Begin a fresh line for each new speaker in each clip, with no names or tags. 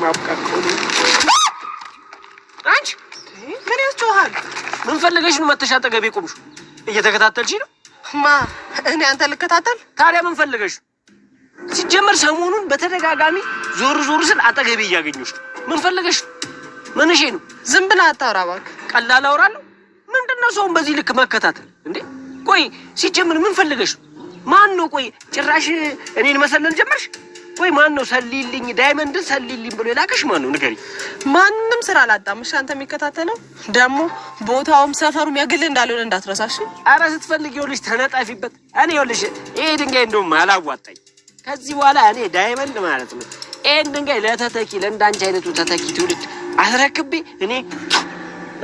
ማብቃት አንቺ ምን ያስጮሃል? ምን ፈልገሽ ነው መተሽ አጠገቤ ቆምሽ? እየተከታተልሽ ነው? እኔ አንተ ልከታተል? ታዲያ ምን ፈልገሽ? ሲጀመር ሰሞኑን በተደጋጋሚ ዞር ስል አጠገቤ እያገኘሽ ነው። ምን ፈልገሽ? ምንሽ ነው? ዝም ብለህ አታውራ እባክህ። ቀላል አውራለሁ? ምንድነው ሰውን በዚህ ልክ መከታተል እንዴ? ቆይ ሲጀመር ምን ፈልገሽ? ማን ነው? ቆይ ጭራሽ እኔን መሰለል ጀመርሽ? ቆይ ማን ነው ሰሊልኝ ዳይመንድ ሰሊልኝ ብሎ የላከሽ? ማን ነው ንገሪ። ማንንም ስራ አላጣም። እሺ አንተ የሚከታተለው ደግሞ ቦታውም ሰፈሩም ያግል እንዳልሆነ እንዳትረሳሽ። አረ ስትፈልጊ ይኸውልሽ ተነጣፊበት። እኔ ይኸውልሽ ይሄ ድንጋይ እንደውም አላዋጣኝ። ከዚህ በኋላ እኔ ዳይመንድ ማለት ነው ይሄን ድንጋይ ለተተኪ ለእንዳንቺ አይነቱ ተተኪ ትውልድ አስረክቤ እኔ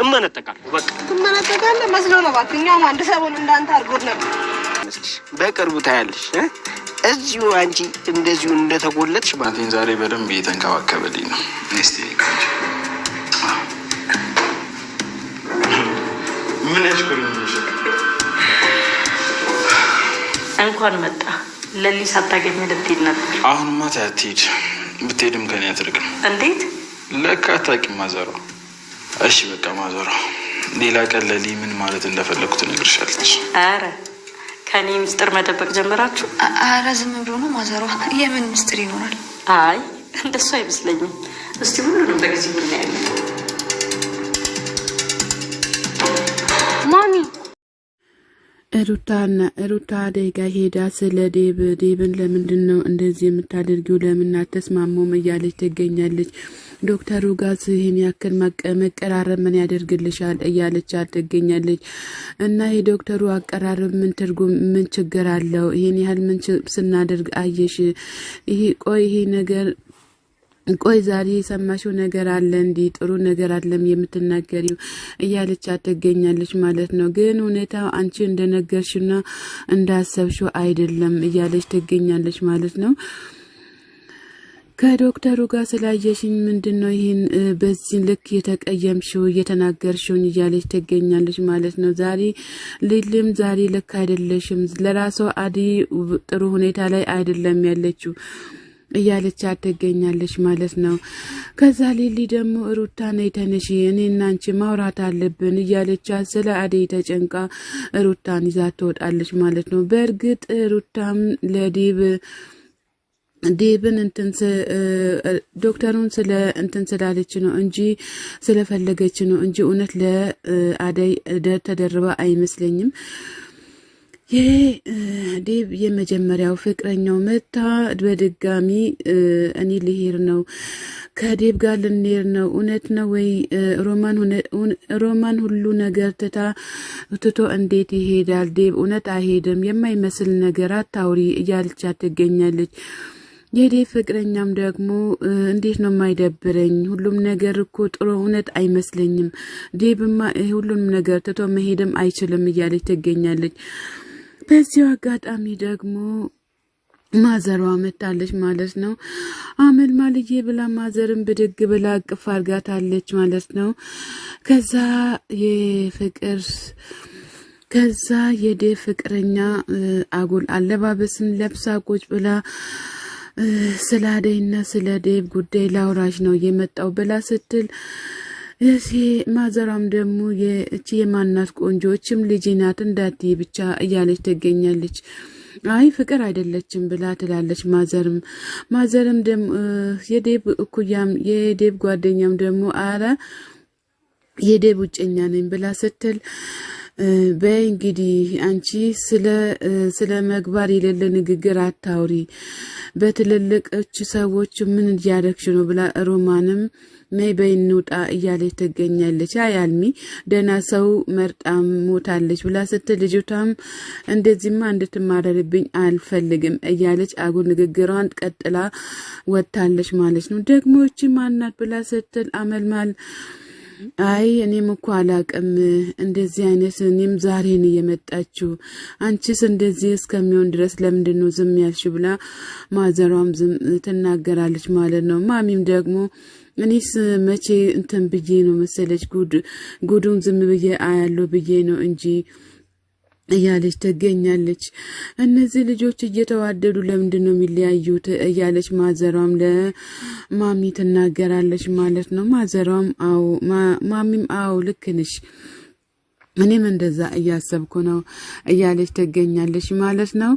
እመነጠቃለሁ። በቃ ትመነጠቃለህ መስሎ ነው። እባክህ እኛም አንድ ሰሞን እንዳንተ አድርጎት ነበር። በቅርቡ ታያለሽ። እዚሁ አንቺ እንደዚሁ እንደተጎለጥሽ ማለቴን ዛሬ በደንብ እየተንከባከበልኝ ነው። እስቲ ምን ያሽኩኝ እንኳን መጣ። ለሊ ሳታገኝ ልትሄድ ነበር። አሁንማ ታትሄድ ብትሄድም ከኔ አትርቅም። እንዴት ለካ አታውቂም ማዘሯ። እሺ በቃ ማዘሯ ሌላ ቀን ለሊ ምን ማለት እንደፈለኩት እነግርሻለች። አረ ከኔ ምስጢር መደበቅ ጀመራችሁ? አረ ዝም ብሎ ነው ማዘሯ። የምን ምስጢር ይኖራል? አይ እንደሱ አይመስለኝም። እስቲ ሁሉንም በጊዜ እናያለን። ማሚ ሩታ አደጋ ሄዳ ስለ ዴብን ለምንድን ነው እንደዚህ የምታደርጊው? ለምን አትስማሙም እያለች ትገኛለች። ዶክተሩ ጋር ይህን ያክል መቀራረብ ምን ያደርግልሻል እያለች ትገኛለች። እና የዶክተሩ አቀራረብ ምን ትርጉም ምን ችግር አለው? ይሄን ያህል ምን ስናደርግ አየሽ? ይሄ ነገር ቆይ ዛሬ የሰማሽው ነገር አለ እንዴ? ጥሩ ነገር አለም የምትናገሪው እያለች ትገኛለች ማለት ነው። ግን ሁኔታው አንቺ እንደነገርሽና እንዳሰብሽው አይደለም እያለች ትገኛለች ማለት ነው። ከዶክተሩ ጋር ስላየሽኝ ምንድነው ይሄን በዚህ ልክ የተቀየምሽው እየተናገርሽው እያለች ትገኛለች ማለት ነው። ዛሬ ሊልም ዛሬ ልክ አይደለሽም፣ ለራሷ አዲ ጥሩ ሁኔታ ላይ አይደለም ያለችው እያለች ትገኛለች ማለት ነው። ከዛ ሊሊ ደግሞ ሩታ ነይ ተነሺ እኔና አንቺ ማውራት አለብን እያለች ስለ አደይ ተጨንቃ ሩታን ይዛ ትወጣለች ማለት ነው። በእርግጥ ሩታም ዴብን ዶክተሩን ስላለች ነው እንጂ ስለፈለገች ነው እንጂ እውነት ለአደይ ተደርባ አይመስለኝም። ዴብ የመጀመሪያው ፍቅረኛው መታ በድጋሚ እኔ ልሄድ ነው ከዴብ ጋር ልንሄድ ነው እውነት ነው ወይ ሮማን ሁሉ ነገር ትቶ እንዴት ይሄዳል? ዴብ እውነት አይሄድም፣ የማይመስል ነገር አታውሪ እያለች ትገኛለች። የዴብ ፍቅረኛም ደግሞ እንዴት ነው የማይደብረኝ? ሁሉም ነገር እኮ ጥሩ እውነት አይመስለኝም። ዴብማ ሁሉም ነገር ትቶ መሄድም አይችልም እያለች ትገኛለች። በዚሁ አጋጣሚ ደግሞ ማዘሯ መታለች ማለት ነው። አመል ማልዬ ብላ ማዘርን ብድግ ብላ አቅፍ አርጋታለች ማለት ነው። ከዛ የዴብ ፍቅረኛ አጉል አለባበስም ለብሳ ቁጭ ብላ ስለ አደይና ስለ ዴብ ጉዳይ ላውራሽ ነው የመጣው ብላ ስትል ማዘሯም ደግሞ የእቺ የማናት ቆንጆችም ልጅ ናት እንዳትዪ ብቻ እያለች ትገኛለች። አይ ፍቅር አይደለችም ብላ ትላለች። ማዘርም ደግሞ የዴብ እኩያም የዴብ ጓደኛም ደግሞ አረ የዴብ ውጭኛ ነኝ ብላ ስትል በይ እንግዲህ አንቺ ስለ መግባር የሌለ ንግግር አታውሪ፣ በትልልቆች ሰዎች ምን እያደረግሽ ነው ብላ ሮማንም ነይ በይ እንውጣ እያለች ትገኛለች። አያልሚ ደህና ሰው መርጣም ሞታለች ብላ ስትል ልጅቷም እንደዚህማ እንድትማረርብኝ አልፈልግም እያለች አጉል ንግግሯን ቀጥላ ወጥታለች ማለት ነው። ደግሞ እቺ ማናት ብላ ስትል አመልማል አይ እኔም እኮ አላቅም እንደዚህ አይነት እኔም ዛሬ ነው የመጣችው አንቺስ እንደዚህ እስከሚሆን ድረስ ለምንድነው ዝም ያልሽ ብላ ማዘሯም ዝም ትናገራለች ማለት ነው። ማሚም ደግሞ እኔስ መቼ እንትን ብዬ ነው መሰለች ጉዱን ዝም ብዬ አያለው ብዬ ነው እንጂ እያለች ትገኛለች። እነዚህ ልጆች እየተዋደዱ ለምንድን ነው የሚለያዩት እያለች ማዘሯም ለማሚ ትናገራለች ማለት ነው። ማዘሯም አዎ ማሚም አዎ ልክ ነሽ፣ እኔም እንደዛ እያሰብኩ ነው እያለች ትገኛለች ማለት ነው።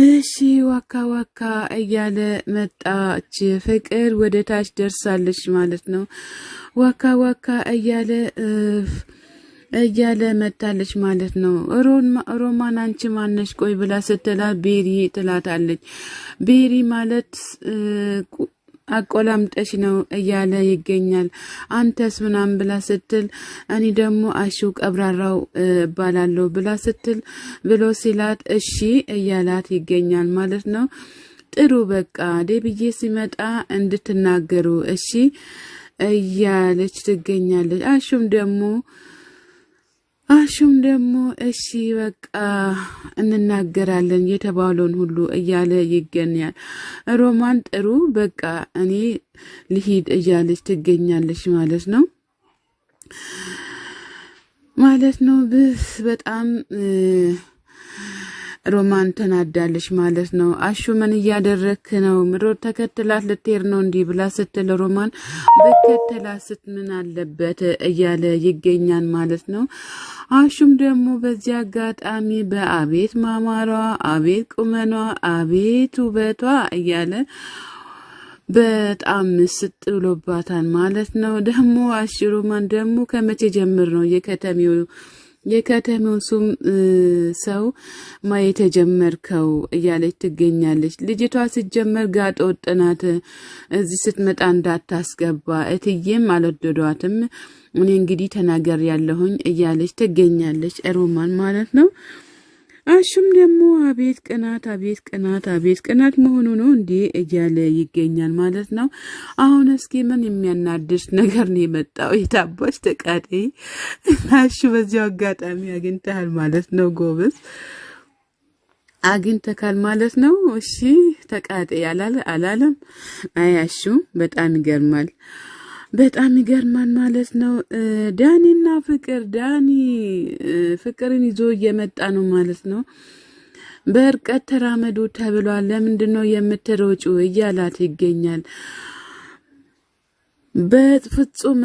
እሺ ዋካ ዋካ እያለ መጣች። ፍቅር ወደ ታች ደርሳለች ማለት ነው። ዋካ ዋካ እያለ መጣለች ማለት ነው። ሮማን አንቺ ማነሽ ቆይ ብላ ስትላት ቤሪ ትላታለች። ቤሪ ማለት አቆላምጠሽ ነው እያለ ይገኛል። አንተስ ምናምን ብላ ስትል እኔ ደግሞ አሹ ቀብራራው እባላለሁ ብላ ስትል ብሎ ሲላት እሺ እያላት ይገኛል ማለት ነው። ጥሩ በቃ ደብዬ ሲመጣ እንድትናገሩ እሺ እያለች ትገኛለች። አሹም ደግሞ እሺ በቃ እንናገራለን የተባለውን ሁሉ እያለ ይገኛል። ሮማን ጥሩ በቃ እኔ ልሂድ እያለች ትገኛለች ማለት ነው። በጣም ሮማን ተናዳለች ማለት ነው። አሹ ምን እያደረክ ነው? ምሮ ተከትላት ልትሄድ ነው እንዲህ ብላ ስትል ሮማን በከተላት ምን አለበት እያለ ይገኛል ማለት ነው። አሹም ደግሞ በዚህ አጋጣሚ በአቤት ማማሯ፣ አቤት ቁመኗ፣ አቤት ውበቷ እያለ በጣም ስትብሎባታል ማለት ነው። ደግሞ አሹ ሮማን ደግሞ ከመቼ ጀምር ነው የከተሜው ሰው ማየት ጀመርከው እያለች ትገኛለች። ልጅቷ ሲጀመር ጋጠ ወጥ ናት፣ እዚህ ስትመጣ እንዳታስገባ እትዬም አልወደዷትም፣ እኔ እንግዲህ ተናገር ያለሁኝ እያለች ትገኛለች ሮማን ማለት ነው። አሹም ደግሞ አቤት ቅናት መሆኑ ነው እንዴ እያለ ይገኛል ማለት ነው። አሁን እስኪ ምን የሚያናድሽ ነገር ነው የመጣው? የታባሽ ተቃጤ አሹ በዚሁ አጋጣሚ አግኝተሃል ማለት ነው። ጎበዝ አግኝተካል ማለት ነው። እሺ ተቃጤ አላለም። አይ አሹ በጣም ይገርማል ማለት ነው። ዳኒና ዳኒ ፍቅርን ይዞ እየመጣ ነው ማለት ነው። በርቀት ተራመዱ ተብሏል። ለምንድን ነው የምትሮጩ እያላት ይገኛል። በፍጹም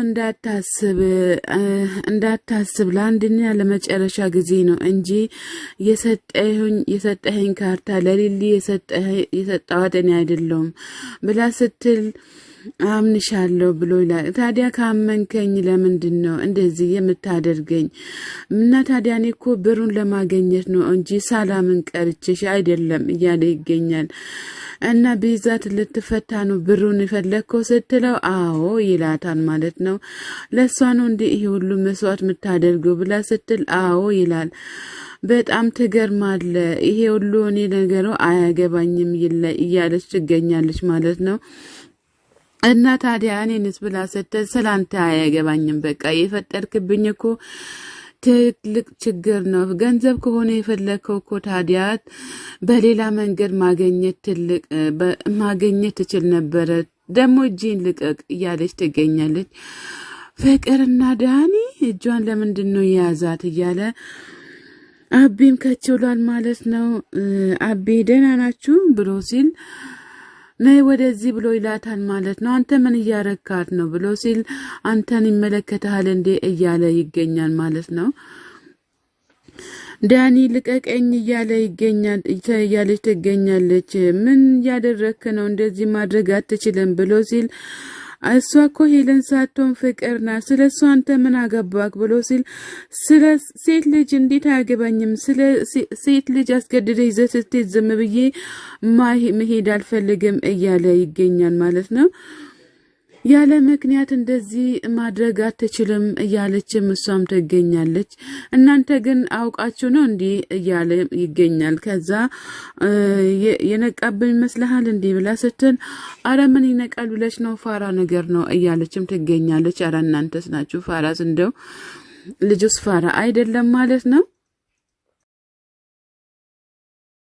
እንዳታስብ ለአንድና ለመጨረሻ ጊዜ ነው እንጂ የሰጠኸኝ ካርታ ለሊሊ የሰጠኋት እኔ አይደለሁም ብላ ስትል አምንሻለሁ ብሎ ይላል። ታዲያ ካመንከኝ ለምንድን ነው እንደዚህ የምታደርገኝ? እና ታዲያ እኔ እኮ ብሩን ለማገኘት ነው እንጂ ሳላምን ቀርቼሽ አይደለም እያለ ይገኛል። እና ቢዛት ልትፈታ ነው ብሩን የፈለግከው ስትለው አዎ ይላታል ማለት ነው። ለእሷ ነው እንደ ይሄ ሁሉ መስዋዕት የምታደርገው ብላ ስትል አዎ ይላል። በጣም ትገርማለ፣ ይሄ ሁሉ እኔ ነገሩ አያገባኝም እያለች ትገኛለች ማለት ነው። እና ታዲያ እኔንስ ብላ ስትል ስላንተ አያገባኝም፣ በቃ የፈጠርክብኝ እኮ ትልቅ ችግር ነው። ገንዘብ ከሆነ የፈለከው እኮ ታዲያ በሌላ መንገድ ማግኘት ትችል ነበረ። ደግሞ እጅን ልቀቅ እያለች ትገኛለች። ፍቅርና ዳኒ እጇን ለምንድን ነው የያዛት እያለ አቤም ከችሏል ማለት ነው። አቤ ደህና ናችሁ ብሎ ሲል ነይ ወደዚህ ብሎ ይላታል ማለት ነው። አንተ ምን እያረካት ነው ብሎ ሲል አንተን ይመለከታል እንዴ እያለ ይገኛል ማለት ነው። ዳኒ ልቀቀኝ እያለች ትገኛለች። ምን ያደረክ ነው? እንደዚህ ማድረግ አትችልም ብሎ ሲል እሷ እኮ ሄለን ሳትሆን ፍቅር ናት፣ ስለ እሷ አንተ ምን አገባክ ብሎ ሲል ስለ ሴት ልጅ እንዴት አያገባኝም፣ ስለ ሴት ልጅ አስገድደ ይዘህ ስትሄድ ዝም ብዬ መሄድ አልፈልግም እያለ ይገኛል ማለት ነው። ያለ ምክንያት እንደዚህ ማድረግ አትችልም እያለችም እሷም ትገኛለች። እናንተ ግን አውቃችሁ ነው እንዲህ እያለ ይገኛል። ከዛ የነቃብን ይመስልሃል እንዲህ ብላ ስትል አረ ምን ይነቃል ብለሽ ነው ፋራ ነገር ነው እያለችም ትገኛለች። አረ እናንተስ ናችሁ ፋራስ? እንደው ልጁስ ፋራ አይደለም ማለት ነው።